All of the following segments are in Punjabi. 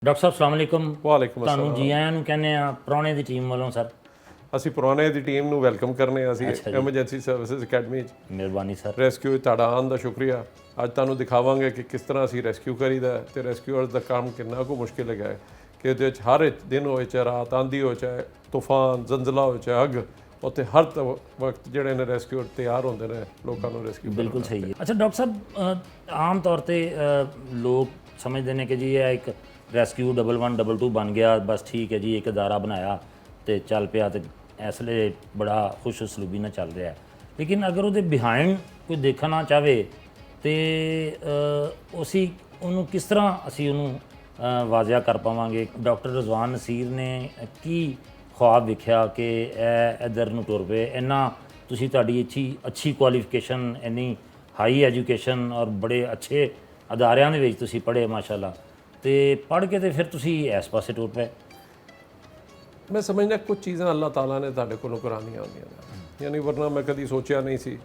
ਡਾਕਟਰ ਸਾਹਿਬ ਸਲਾਮ ਅਲੈਕੁਮ। ਵਾਲੇਕੁਮ ਤੁਹਾਨੂੰ ਜੀ ਆਇਆਂ ਨੂੰ ਕਹਿੰਦੇ ਆ ਪੁਰਾਣੇ ਦੀ ਟੀਮ ਵੱਲੋਂ ਸਰ। ਅਸੀਂ ਪੁਰਾਣੇ ਦੀ ਟੀਮ ਨੂੰ ਵੈਲਕਮ ਕਰਨੇ ਆ। ਅਸੀਂ ਐਮਰਜੈਂਸੀ ਸਰਵਿਸਿਜ਼ ਅਕੈਡਮੀ 'ਚ ਮਿਹਰਬਾਨੀ ਸਰ। ਰੈਸਕਿਊ ਤੁਹਾਡਾ ਆਉਣ ਦਾ ਸ਼ੁਕਰੀਆ। ਅੱਜ ਤੁਹਾਨੂੰ ਦਿਖਾਵਾਂਗੇ ਕਿ ਕਿਸ ਤਰ੍ਹਾਂ ਅਸੀਂ ਰੈਸਕਿਊ ਕਰੀਦਾ ਤੇ ਰੈਸਕਿਊਅਰਸ ਦਾ ਕੰਮ ਕਿੰਨਾ ਕੁ ਮੁਸ਼ਕਿਲ ਹੈਗਾ ਹੈ ਕਿ ਉਹਦੇ ਵਿੱਚ ਹਰ ਇੱਕ ਦਿਨ ਹੋਏ ਚਾਹੇ ਰਾਤ ਆਂਦੀ ਹੋ ਚਾਹੇ ਤੂਫਾਨ ਜ਼ਲਜ਼ਲਾ ਹੋ ਚਾਹੇ ਅੱਗ, ਉੱਥੇ ਹਰ ਵਕਤ ਜਿਹੜੇ ਨੇ ਰੈਸਕਿਊਅਰ ਤਿਆਰ ਹੁੰਦੇ ਨੇ ਲੋਕਾਂ ਨੂੰ ਰੈਸਕਿਊ। ਬਿਲਕੁਲ ਸਹੀ ਹੈ। ਅੱਛਾ ਡਾਕਟਰ ਸਾਹਿਬ, ਆਮ ਤੌਰ ਤੇ ਲੋਕ ਸਮਝਦੇ ਨੇ ਕਿ ਜੀ ਇਹ ਇੱਕ ਰੈਸਕਿਊ 1122 ਬਣ ਗਿਆ, ਬਸ ਠੀਕ ਹੈ ਜੀ, ਇੱਕ ਅਦਾਰਾ ਬਣਾਇਆ ਤੇ ਚੱਲ ਪਿਆ ਤੇ ਇਸ ਲਈ ਬੜਾ ਖੁਸ਼ ਉਸਲੂਬੀ ਨਾਲ ਚੱਲ ਰਿਹਾ। ਲੇਕਿਨ ਅਗਰ ਉਹਦੇ ਬਿਹਾਈਂਡ ਕੋਈ ਦੇਖਣਾ ਚਾਹਵੇ ਤੇ ਅਸੀਂ ਉਹਨੂੰ ਕਿਸ ਤਰ੍ਹਾਂ ਅਸੀਂ ਉਹਨੂੰ ਵਾਜ਼ਿਆ ਕਰ ਪਾਵਾਂਗੇ? ਡਾਕਟਰ ਰਜ਼ਵਾਨ ਨਸੀਰ ਨੇ ਕੀ ਖੁਆਬ ਵੇਖਿਆ ਕਿ ਇਹ ਇੱਧਰ ਨੂੰ ਟੁਰ ਪਏ? ਇੰਨਾ ਤੁਸੀਂ ਤੁਹਾਡੀ ਅੱਛੀ ਕੁਆਲੀਫਿਕੇਸ਼ਨ, ਇੰਨੀ ਹਾਈ ਐਜੂਕੇਸ਼ਨ ਔਰ ਬੜੇ ਅੱਛੇ ਅਦਾਰਿਆਂ ਦੇ ਵਿੱਚ ਤੁਸੀਂ ਪੜ੍ਹੇ ਮਾਸ਼ਾਅੱਲਾ, ਤੇ ਪੜ੍ਹ ਕੇ ਤੇ ਫਿਰ ਤੁਸੀਂ ਇਸ ਪਾਸੇ ਟੁਰ ਪਏ। ਮੈਂ ਸਮਝਦਾ ਕੁਝ ਚੀਜ਼ਾਂ ਅੱਲਾਹ ਤਾਲਾ ਨੇ ਤੁਹਾਡੇ ਕੋਲੋਂ ਕਰਾਉਣੀਆਂ ਹੁੰਦੀਆਂ ਨੇ, ਯਾਨੀ ਵਰਨਾ ਮੈਂ ਕਦੀ ਸੋਚਿਆ ਨਹੀਂ ਸੀ।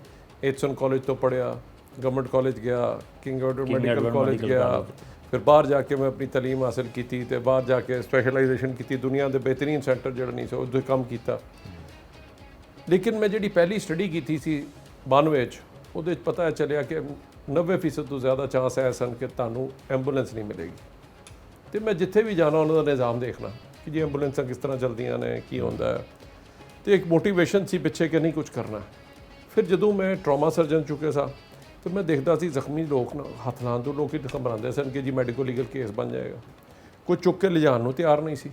ਐਚਐਨ ਕਾਲਜ ਤੋਂ ਪੜ੍ਹਿਆ, ਗਵਰਨਮੈਂਟ ਕਾਲਜ ਗਿਆ, ਕਿੰਗ ਐਡਵਰਡ ਮੈਡੀਕਲ ਕਾਲਜ ਗਿਆ, ਫਿਰ ਬਾਹਰ ਜਾ ਕੇ ਮੈਂ ਆਪਣੀ ਤਾਲੀਮ ਹਾਸਿਲ ਕੀਤੀ ਤੇ ਬਾਹਰ ਜਾ ਕੇ ਸਪੈਸ਼ਲਾਈਜੇਸ਼ਨ ਕੀਤੀ, ਦੁਨੀਆ ਦੇ ਬਿਹਤਰੀਨ ਸੈਂਟਰ ਜਿਹੜਾ ਨਹੀਂ ਸੀ ਉੱਥੇ ਕੰਮ ਕੀਤਾ। ਲੇਕਿਨ ਮੈਂ ਜਿਹੜੀ ਪਹਿਲੀ ਸਟੱਡੀ ਕੀਤੀ ਸੀ 92 'ਚ, ਉਹਦੇ 'ਚ ਪਤਾ ਚੱਲਿਆ ਕਿ 90% ਤੋਂ ਜ਼ਿਆਦਾ ਚਾਂਸ ਹੈ ਸਨ ਕਿ ਤੁਹਾਨੂੰ ਐਂਬੂਲੈਂਸ ਨਹੀਂ ਮਿਲੇਗੀ। ਤੇ ਮੈਂ ਜਿੱਥੇ ਵੀ ਜਾਣਾ ਉਹਨਾਂ ਦਾ ਨਿਜ਼ਾਮ ਦੇਖਣਾ ਕਿ ਜੀ ਐਂਬੂਲੈਂਸਾਂ ਕਿਸ ਤਰ੍ਹਾਂ ਚੱਲਦੀਆਂ ਨੇ, ਕੀ ਹੁੰਦਾ ਹੈ, ਤੇ ਇੱਕ ਮੋਟੀਵੇਸ਼ਨ ਸੀ ਪਿੱਛੇ ਕਿ ਨਹੀਂ ਕੁਝ ਕਰਨਾ। ਫਿਰ ਜਦੋਂ ਮੈਂ ਟਰਾਮਾ ਸਰਜਨ ਚੁੱਕੇ ਸਾਂ ਤੇ ਮੈਂ ਦੇਖਦਾ ਸੀ ਜ਼ਖਮੀ ਲੋਕ ਨਾ ਹੱਥ ਲਾਉਣ ਤੋਂ ਲੋਕ ਹੀ ਘਬਰਾਉਂਦੇ ਸਨ ਕਿ ਜੀ ਮੈਡੀਕਲ ਲੀਗਲ ਕੇਸ ਬਣ ਜਾਏਗਾ, ਕੋਈ ਚੁੱਕ ਕੇ ਲਿਜਾਣ ਨੂੰ ਤਿਆਰ ਨਹੀਂ ਸੀ।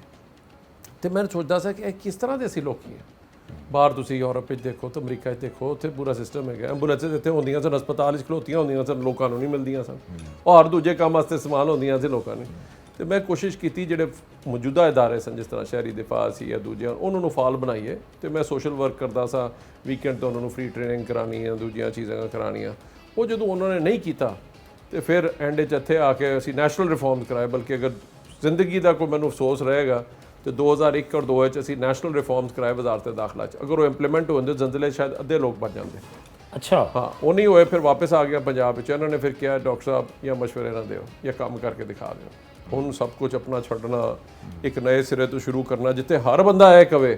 ਤੇ ਮੈਂ ਸੋਚਦਾ ਸੀ ਕਿ ਇਹ ਕਿਸ ਤਰ੍ਹਾਂ ਦੇ ਅਸੀਂ ਲੋਕੀ ਹਾਂ। ਬਾਹਰ ਤੁਸੀਂ ਯੂਰਪ ਵਿੱਚ ਦੇਖੋ ਤੇ ਅਮਰੀਕਾ 'ਚ ਦੇਖੋ, ਉੱਥੇ ਪੂਰਾ ਸਿਸਟਮ ਹੈਗਾ। ਐਂਬੂਲੈਂਸਿਸ ਇੱਥੇ ਹੁੰਦੀਆਂ ਸਨ, ਹਸਪਤਾਲ 'ਚ ਖਲੋਤੀਆਂ ਹੁੰਦੀਆਂ ਸਨ, ਲੋਕਾਂ ਨੂੰ ਨਹੀਂ ਮਿਲਦੀਆਂ ਸਨ, ਔਰ ਦੂਜੇ ਕੰਮ ਵਾਸਤੇ ਇਸਤੇਮਾਲ ਹੁੰਦੀਆਂ ਸੀ ਲੋਕਾਂ ਨੇ। ਤੇ ਮੈਂ ਕੋਸ਼ਿਸ਼ ਕੀਤੀ ਜਿਹੜੇ ਮੌਜੂਦਾ ਇਦਾਰੇ ਸਨ ਜਿਸ ਤਰ੍ਹਾਂ ਸ਼ਹਿਰੀ ਦਿਫਾ ਸੀ ਜਾਂ ਦੂਜਿਆਂ, ਉਹਨਾਂ ਨੂੰ ਫਾਲ ਬਣਾਈਏ। ਤੇ ਮੈਂ ਸੋਸ਼ਲ ਵਰਕ ਕਰਦਾ ਸਾਂ, ਵੀਕਐਂਡ ਤੋਂ ਉਹਨਾਂ ਨੂੰ ਫ੍ਰੀ ਟ੍ਰੇਨਿੰਗ ਕਰਾਉਣੀ ਹੈ, ਦੂਜੀਆਂ ਚੀਜ਼ਾਂ ਕਰਾਉਣੀਆਂ। ਉਹ ਜਦੋਂ ਉਹਨਾਂ ਨੇ ਨਹੀਂ ਕੀਤਾ ਤੇ ਫਿਰ ਐਂਡ 'ਚ ਇੱਥੇ ਆ ਕੇ ਅਸੀਂ ਨੈਸ਼ਨਲ ਰਿਫਾਰਮਸ ਕਰਾਏ। ਬਲਕਿ ਅਗਰ ਜ਼ਿੰਦਗੀ ਦਾ ਕੋਈ ਮੈਨੂੰ ਅਫਸੋਸ ਰਹੇਗਾ ਤੇ 2001 ਔਰ 2002 'ਚ ਅਸੀਂ ਨੈਸ਼ਨਲ ਰਿਫਾਰਮਸ ਕਰਾਏ ਵਜ਼ਾਰਤ ਦਾਖਲਾ 'ਚ। ਅਗਰ ਉਹ ਇੰਪਲੀਮੈਂਟ ਹੋ ਜਾਂਦੇ ਜ਼ਲਜ਼ਲੇ ਸ਼ਾਇਦ ਅੱਧੇ ਲੋਕ ਬਚ ਜਾਂਦੇ। ਅੱਛਾ ਹਾਂ, ਉਹ ਨਹੀਂ ਹੋਏ। ਫਿਰ ਵਾਪਸ ਆ ਗਿਆ ਪੰਜਾਬ ਵਿੱਚ। ਇਹਨਾਂ ਨੇ ਫਿਰ ਕਿਹਾ ਡਾਕਟਰ ਸਾਹਿਬ ਜਾਂ ਮਸ਼ਵਰੇ ਨਾ ਦਿਓ ਜਾਂ ਕੰਮ ਕਰਕੇ ਦਿਖਾ ਦਿਓ। ਹੁਣ ਸਭ ਕੁਝ ਆਪਣਾ ਛੱਡਣਾ, ਇੱਕ ਨਵੇਂ ਸਿਰੇ ਤੋਂ ਸ਼ੁਰੂ ਕਰਨਾ, ਜਿੱਥੇ ਹਰ ਬੰਦਾ ਇਹ ਕਵੇ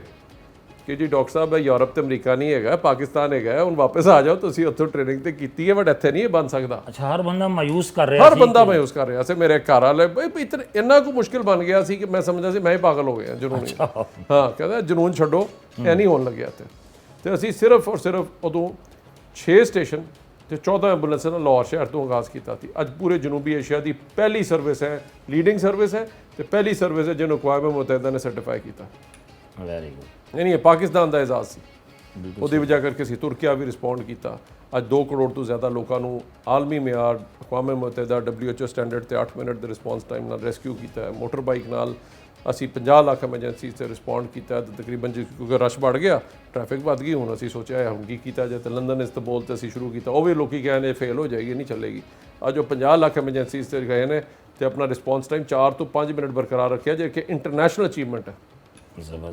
ਕਿ ਜੀ ਡਾਕਟਰ ਸਾਹਿਬ ਇਹ ਯੂਰਪ ਤੇ ਅਮਰੀਕਾ ਨਹੀਂ ਹੈਗਾ, ਪਾਕਿਸਤਾਨ ਹੈਗਾ, ਹੁਣ ਵਾਪਸ ਆ ਜਾਓ, ਤੁਸੀਂ ਉੱਥੋਂ ਟ੍ਰੇਨਿੰਗ ਤੇ ਕੀਤੀ ਹੈ ਬਟ ਇੱਥੇ ਨਹੀਂ ਬਣ ਸਕਦਾ। ਅੱਛਾ, ਹਰ ਬੰਦਾ ਮਾਯੂਸ ਕਰ ਰਿਹਾ ਸੀ। ਹਰ ਬੰਦਾ ਮਾਯੂਸ ਕਰ ਰਿਹਾ ਸੀ। ਮੇਰੇ ਘਰ ਵਾਲੇ ਇੰਨਾ ਕੁ ਮੁਸ਼ਕਿਲ ਬਣ ਗਿਆ ਸੀ ਕਿ ਮੈਂ ਸਮਝਦਾ ਸੀ ਮੈਂ ਹੀ ਪਾਗਲ ਹੋ ਗਿਆ ਜਨੂਨ। ਹਾਂ, ਕਹਿੰਦਾ ਜਨੂਨ ਛੱਡੋ, ਇਹ ਨਹੀਂ ਹੋਣ ਲੱਗਿਆ ਇੱਥੇ। ਤੇ ਅਸੀਂ ਸਿਰਫ ਔਰ ਸਿਰਫ ਉਦੋਂ 6 ਸਟੇਸ਼ਨ ਤੇ 14 ਐਂਬੂਲੈਂਸਾਂ ਨਾਲ ਲਾਹੌਰ ਸ਼ਹਿਰ ਤੋਂ ਆਗਾਜ਼ ਕੀਤਾ ਸੀ। ਅੱਜ ਪੂਰੇ ਜਨੂਬੀ ਏਸ਼ੀਆ ਦੀ ਪਹਿਲੀ ਸਰਵਿਸ ਹੈ, ਲੀਡਿੰਗ ਸਰਵਿਸ ਹੈ ਤੇ ਪਹਿਲੀ ਸਰਵਿਸ ਹੈ ਜਿਹਨੂੰ ਅਕਵਾਮ ਮੁਤਹਿਦਾ ਨੇ ਸਰਟੀਫਾਈ ਕੀਤਾ। Very good. ਨਹੀਂ, ਇਹ ਪਾਕਿਸਤਾਨ ਦਾ ਇਜਾਜ਼ ਸੀ। ਉਹਦੀ ਵਜ੍ਹਾ ਕਰਕੇ ਅਸੀਂ ਤੁਰਕੀਆ ਵੀ ਰਿਸਪੌਂਡ ਕੀਤਾ। ਅੱਜ 2 ਕਰੋੜ ਤੋਂ ਜ਼ਿਆਦਾ ਲੋਕਾਂ ਨੂੰ ਆਲਮੀ ਮਿਆਰ, ਅਕਵਾਮ ਮੁਤਹਿਦਾ, WHO ਸਟੈਂਡਰਡ ਤੇ 8 ਮਿੰਟ ਦੇ ਰਿਸਪੌਂਸ ਟਾਈਮ ਨਾਲ ਰੈਸਕਿਊ ਕੀਤਾ ਹੈ। ਮੋਟਰ ਬਾਈਕ ਨਾਲ ਅਸੀਂ 50 ਲੱਖ ਐਮਰਜੈਂਸੀ 'ਤੇ ਰਿਸਪੌਂਡ ਕੀਤਾ ਤੇ ਤਕਰੀਬਨ ਕਿਉਂਕਿ ਰਸ਼ ਵੱਧ ਗਿਆ, ਟ੍ਰੈਫਿਕ ਵੱਧ ਗਈ। ਹੁਣ ਅਸੀਂ ਸੋਚਿਆ ਹੁਣ ਕੀ ਕੀਤਾ ਜਾਏ ਤੇ ਲੰਡਨ ਇਸਤੰਬੁਲ 'ਤੇ ਅਸੀਂ ਸ਼ੁਰੂ ਕੀਤਾ। ਉਹ ਵੀ ਲੋਕੀ ਕਹਿੰਦੇ ਫੇਲ ਹੋ ਜਾਏਗੀ, ਨਹੀਂ ਚੱਲੇਗੀ। ਅੱਜ ਉਹ 50 ਲੱਖ ਐਮਰਜੈਂਸੀ 'ਤੇ ਗਏ ਨੇ ਤੇ ਆਪਣਾ ਰਿਸਪੌਂਸ ਟਾਈਮ 4 ਤੋਂ 5 ਮਿੰਟ ਬਰਕਰਾਰ ਰੱਖਿਆ, ਜੇ ਕਿ ਇੰਟਰਨੈਸ਼ਨਲ ਅਚੀਵਮੈਂਟ ਹੈ।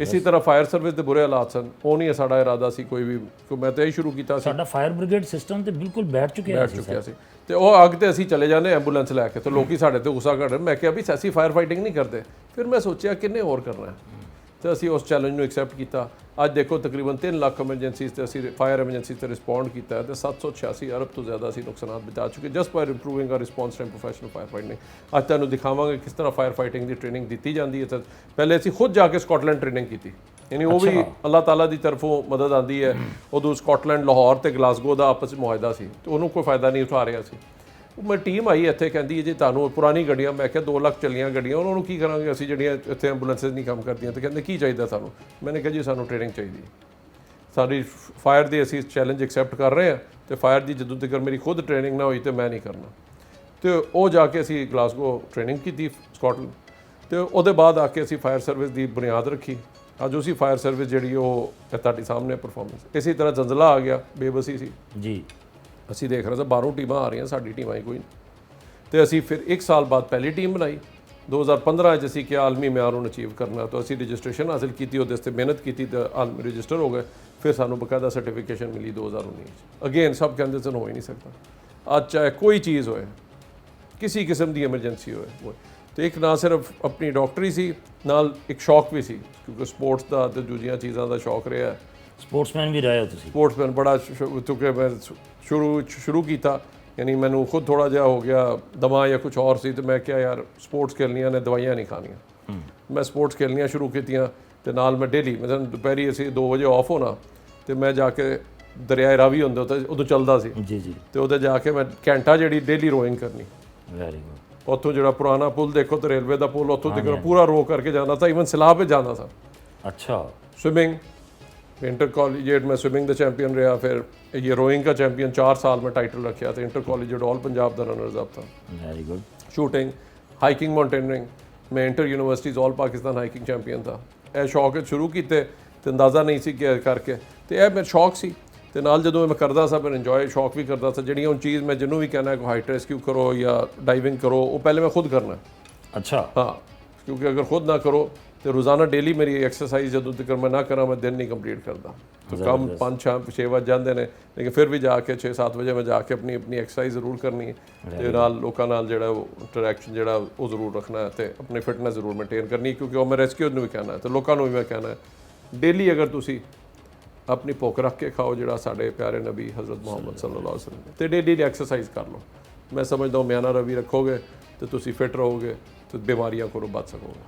ਇਸੇ ਤਰ੍ਹਾਂ ਫਾਇਰ ਸਰਵਿਸ ਦੇ ਬੁਰੇ ਹਾਲਾਤ ਸਨ, ਉਹ ਨਹੀਂ ਸਾਡਾ ਇਰਾਦਾ ਸੀ ਕੋਈ ਵੀ, ਮੈਂ ਤਾਂ ਇਹ ਸ਼ੁਰੂ ਕੀਤਾ ਸੀ। ਸਾਡਾ ਫਾਇਰ ਬ੍ਰਿਗੇਡ ਸਿਸਟਮ ਤੇ ਬਿਲਕੁਲ ਬੈਠ ਚੁੱਕਿਆ ਸੀ ਤੇ ਉਹ ਅੱਗ ਤੇ ਅਸੀਂ ਚਲੇ ਜਾਂਦੇ ਐਂਬੂਲੈਂਸ ਲੈ ਕੇ ਤੇ ਲੋਕੀ ਸਾਡੇ ਤੇ ਗੁੱਸਾ ਕਰਦੇ। ਮੈਂ ਕਿਹਾ ਵੀ ਅਸੀਂ ਫਾਇਰ ਫਾਈਟਿੰਗ ਨਹੀਂ ਕਰਦੇ। ਫਿਰ ਮੈਂ ਸੋਚਿਆ ਕਿੰਨੇ ਹੋਰ ਕਰਨਾ ਹੈ ਤੇ ਅਸੀਂ ਉਸ ਚੈਲੰਜ ਨੂੰ ਐਕਸੈਪਟ ਕੀਤਾ। ਅੱਜ ਦੇਖੋ ਤਕਰੀਬਨ 3 ਲੱਖ ਐਮਰਜੈਂਸੀਜ਼ ਤੇ ਅਸੀਂ ਫਾਇਰ ਐਮਰਜੈਂਸੀ ਤੇ ਰਿਸਪੌਂਡ ਕੀਤਾ ਹੈ ਤੇ 786 ਅਰਬ ਤੋਂ ਜ਼ਿਆਦਾ ਅਸੀਂ ਨੁਕਸਾਨਾਤ ਬਚਾ ਚੁੱਕੇ just by improving our response time professional fire fighting. ਅੱਜ ਤੁਹਾਨੂੰ ਦਿਖਾਵਾਂਗੇ ਕਿਸ ਤਰ੍ਹਾਂ ਫਾਇਰ ਫਾਈਟਿੰਗ ਦੀ ਟ੍ਰੇਨਿੰਗ ਦਿੱਤੀ ਜਾਂਦੀ ਹੈ। ਪਹਿਲੇ ਅਸੀਂ ਖੁਦ ਜਾ ਕੇ ਸਕਾਟਲੈਂਡ ਟ੍ਰੇਨਿੰਗ ਕੀਤੀ, ਯਾਨੀ ਉਹ ਵੀ ਅੱਲਾਹ ਤਾਲਾ ਦੀ ਤਰਫੋਂ ਮਦਦ ਆਉਂਦੀ ਹੈ। ਉਦੋਂ ਸਕਾਟਲੈਂਡ, ਲਾਹੌਰ ਤੇ ਗਲਾਸਗੋ ਦਾ ਆਪਸ ਵਿੱਚ ਮੁਆਹਦਾ ਸੀ ਤੇ ਉਹਨੂੰ ਕੋਈ ਫਾਇਦਾ ਨਹੀਂ ਉਠਾ ਰਿਹਾ ਸੀ। ਮੈਂ ਟੀਮ ਆਈ ਇੱਥੇ, ਕਹਿੰਦੀ ਹੈ ਜੀ ਤੁਹਾਨੂੰ ਪੁਰਾਣੀ ਗੱਡੀਆਂ, ਮੈਂ ਕਿਹਾ 2 ਲੱਖ ਚੱਲੀਆਂ ਗੱਡੀਆਂ, ਉਹਨਾਂ ਨੂੰ ਕੀ ਕਰਾਂਗੇ ਅਸੀਂ ਜਿਹੜੀਆਂ ਇੱਥੇ ਐਂਬੂਲੈਂਸਿਸ ਨਹੀਂ ਕੰਮ ਕਰਦੀਆਂ। ਤੇ ਕਹਿੰਦੇ ਕੀ ਚਾਹੀਦਾ ਤੁਹਾਨੂੰ? ਮੈंने ਕਿਹਾ ਜੀ ਸਾਨੂੰ ਟ੍ਰੇਨਿੰਗ ਚਾਹੀਦੀ ਹੈ। ਸਾਡੀ ਫਾਇਰ ਦੀ ਅਸੀਂ ਚੈਲੰਜ ਐਕਸੈਪਟ ਕਰ ਰਹੇ ਹਾਂ ਤੇ ਫਾਇਰ ਦੀ ਜਦੋਂ ਤੱਕ ਮੇਰੀ ਖੁਦ ਟ੍ਰੇਨਿੰਗ ਨਾ ਹੋਈ ਤੇ ਮੈਂ ਨਹੀਂ ਕਰਨਾ। ਤੇ ਉਹ ਜਾ ਕੇ ਅਸੀਂ ਗਲਾਸਗੋ ਟ੍ਰੇਨਿੰਗ ਕੀਤੀ ਸਕਾਟਲੈਂਡ ਤੇ ਉਹਦੇ ਬਾਅਦ ਆ ਕੇ ਅਸੀਂ ਫਾਇਰ ਸਰਵਿਸ ਦੀ ਬੁਨਿਆਦ ਰੱਖੀ। ਅੱਜ ਉਸੀ ਫਾਇਰ ਸਰਵਿਸ ਜਿਹੜੀ ਉਹ ਤੁਹਾਡੇ ਸਾਹਮਣੇ ਪਰਫਾਰਮੈਂਸ। ਇਸੇ ਤਰ੍ਹਾਂ ਜ਼ਲਜ਼ਲਾ ਆ ਗਿਆ, ਬੇਬਸੀ ਸੀ ਜੀ। ਅਸੀਂ ਦੇਖ ਰਹੇ ਸਾਂ ਬਾਹਰੋਂ ਟੀਮਾਂ ਆ ਰਹੀਆਂ, ਸਾਡੀ ਟੀਮ ਆਈ ਕੋਈ ਨਹੀਂ। ਤੇ ਅਸੀਂ ਫਿਰ 1 ਸਾਲ ਬਾਅਦ ਪਹਿਲੀ ਟੀਮ ਬਣਾਈ। 2015 'ਚ ਅਸੀਂ ਕਿਹਾ ਆਲਮੀ ਮਿਆਰ ਨੂੰ ਅਚੀਵ ਕਰਨਾ, ਤਾਂ ਅਸੀਂ ਰਜਿਸਟ੍ਰੇਸ਼ਨ ਹਾਸਿਲ ਕੀਤੀ, ਉਹਦੇ 'ਤੇ ਮਿਹਨਤ ਕੀਤੀ ਤੇ ਆਲਮੀ ਰਜਿਸਟਰ ਹੋ ਗਏ। ਫਿਰ ਸਾਨੂੰ ਬਕਾਇਦਾ ਸਰਟੀਫਿਕੇਸ਼ਨ ਮਿਲੀ 2019 'ਚ। ਅਗੇਨ ਸਭ ਕਹਿੰਦੇ ਸਨ ਹੋ ਹੀ ਨਹੀਂ ਸਕਦਾ। ਅੱਜ ਚਾਹੇ ਕੋਈ ਚੀਜ਼ ਹੋਏ, ਕਿਸੇ ਕਿਸਮ ਦੀ ਐਮਰਜੈਂਸੀ ਹੋਏ, ਤੇ ਇੱਕ ਨਾ ਸਿਰਫ ਆਪਣੀ ਡਾਕਟਰੀ ਸੀ, ਨਾਲ ਇੱਕ ਸ਼ੌਕ ਵੀ ਸੀ, ਕਿਉਂਕਿ ਸਪੋਰਟਸ ਦਾ ਤੇ ਦੂਜੀਆਂ ਚੀਜ਼ਾਂ ਦਾ ਸ਼ੌਕ ਰਿਹਾ। ਸਪੋਰਟਸਮੈਨ ਵੀ ਰਹੇ ਹੋ ਤੁਸੀਂ? ਸਪੋਰਟਸਮੈਨ ਬੜਾ ਕਿਉਂਕਿ ਮੈਂ ਸ਼ੁਰੂ ਕੀਤਾ, ਯਾਨੀ ਮੈਨੂੰ ਖੁਦ ਥੋੜਾ ਜਿਹਾ ਹੋ ਗਿਆ ਦਮਾ ਜਾਂ ਕੁਝ ਹੋਰ ਸੀ, ਤੇ ਮੈਂ ਕਿਹਾ ਯਾਰ ਸਪੋਰਟਸ ਖੇਲਣੀਆਂ ਨੇ, ਦਵਾਈਆਂ ਨਹੀਂ ਖਾਣੀਆਂ। ਮੈਂ ਸਪੋਰਟਸ ਖੇਲਣੀਆਂ ਸ਼ੁਰੂ ਕੀਤੀਆਂ, ਤੇ ਨਾਲ ਮੈਂ ਡੇਲੀ ਮਤਲਬ ਦੁਪਹਿਰੀ ਅਸੀਂ 2 ਵਜੇ ਆਫ ਹੋਣਾ, ਤੇ ਮੈਂ ਜਾ ਕੇ ਦਰਿਆਏ ਰਾਵੀ ਹੁੰਦੇ ਉੱਤੇ, ਉਦੋਂ ਚੱਲਦਾ ਸੀ ਜੀ ਜੀ। ਤੇ ਉਹਦੇ ਜਾ ਕੇ ਮੈਂ ਘੰਟਾ ਜਿਹੜੀ ਡੇਲੀ ਰੋਇੰਗ ਕਰਨੀ। Very good. ਉੱਥੋਂ ਜਿਹੜਾ ਪੁਰਾਣਾ ਪੁਲ ਦੇਖੋ ਤੇ ਰੇਲਵੇ ਦਾ ਪੁਲ, ਉੱਥੋਂ ਤੱਕ ਪੂਰਾ ਰੋ ਕਰਕੇ ਜਾਂਦਾ था, इवन सैलाब पे जाना था। अच्छा। स्विमिंग इंटर कॉलेजिएट में स्विमिंग का चैंपियन रहा, फिर ये रोइंग का चैंपियन 4 साल में टाइटल रखा था, इंटर कॉलेजिएट ऑल पंजाब का रनर्स अप था। Very good. Shooting, hiking, mountaineering में inter universities all Pakistan hiking champion था। ਇਹ ਸ਼ੌਕ ਸ਼ੁਰੂ ਕੀਤੇ ਤੇ ਅੰਦਾਜ਼ਾ ਨਹੀਂ ਸੀ ਕਿ ਕਰਕੇ, ਤੇ ਇਹ ਮੇਰਾ ਸ਼ੌਕ ਸੀ। ਤੇ ਨਾਲ ਜਦੋਂ ਮੈਂ ਕਰਦਾ ਸਾਂ ਫਿਰ ਇੰਜੋਏ ਸ਼ੌਕ ਵੀ ਕਰਦਾ ਸਾਂ। ਜਿਹੜੀਆਂ ਹੁਣ ਚੀਜ਼ ਮੈਂ ਜਿਹਨੂੰ ਵੀ ਕਹਿਣਾ ਕਿ ਹਾਈਟ ਰੈਸਕਿਊ ਕਰੋ ਜਾਂ ਡਾਈਵਿੰਗ ਕਰੋ, ਉਹ ਪਹਿਲੇ ਮੈਂ ਖੁਦ ਕਰਨਾ। ਅੱਛਾ। ਹਾਂ, ਕਿਉਂਕਿ ਅਗਰ ਖੁਦ ਨਾ ਕਰੋ ਤੇ ਰੋਜ਼ਾਨਾ ਡੇਲੀ ਮੇਰੀ ਐਕਸਰਸਾਈਜ਼ ਜਦੋਂ ਤੱਕ ਮੈਂ ਨਾ ਕਰਾਂ, ਮੈਂ ਦਿਨ ਨਹੀਂ ਕੰਪਲੀਟ ਕਰਦਾ। ਕੰਮ 5-6 ਵਜੇ ਜਾਂਦੇ ਨੇ, ਲੇਕਿਨ ਫਿਰ ਵੀ ਜਾ ਕੇ 6-7 ਵਜੇ ਮੈਂ ਜਾ ਕੇ ਆਪਣੀ ਐਕਸਰਸਾਈਜ਼ ਜ਼ਰੂਰ ਕਰਨੀ ਤੇ ਨਾਲ ਲੋਕਾਂ ਨਾਲ ਜਿਹੜਾ ਉਹ ਇੰਟਰੈਕਸ਼ਨ ਜਿਹੜਾ ਉਹ ਜ਼ਰੂਰ ਰੱਖਣਾ ਤੇ ਆਪਣੀ ਫਿਟਨੈਸ ਜ਼ਰੂਰ ਮੇਨਟੇਨ ਕਰਨੀ, ਕਿਉਂਕਿ ਉਹ ਮੈਂ ਰੈਸਕਿਊ ਨੂੰ ਵੀ ਕਹਿਣਾ ਤੇ ਲੋਕਾਂ ਨੂੰ ਵੀ ਮੈਂ ਕਹਿਣਾ ਡੇਲੀ ਅਗਰ ਤੁਸੀਂ ਆਪਣੀ ਭੁੱਖ ਰੱਖ ਕੇ ਖਾਓ, ਜਿਹੜਾ ਸਾਡੇ ਪਿਆਰੇ ਨਬੀ ਹਜ਼ਰਤ ਮੁਹੰਮਦ ਸੱਲੱਲਾਹੁ ਅਲੈहि ਵਸੱਲਮ, ਤੇ ਡੇਲੀ ਦੀ ਐਕਸਰਸਾਈਜ਼ ਕਰ ਲਓ। ਮੈਂ ਸਮਝਦਾ ਹਾਂ ਮਿਆਨਾ ਰਵੀ ਰੱਖੋਗੇ ਤੇ ਤੁਸੀਂ ਫਿਟ ਰਹੋਗੇ ਤੇ ਬਿਮਾਰੀਆਂ ਕੋਲੋਂ ਬਚ ਸਕੋਗੇ।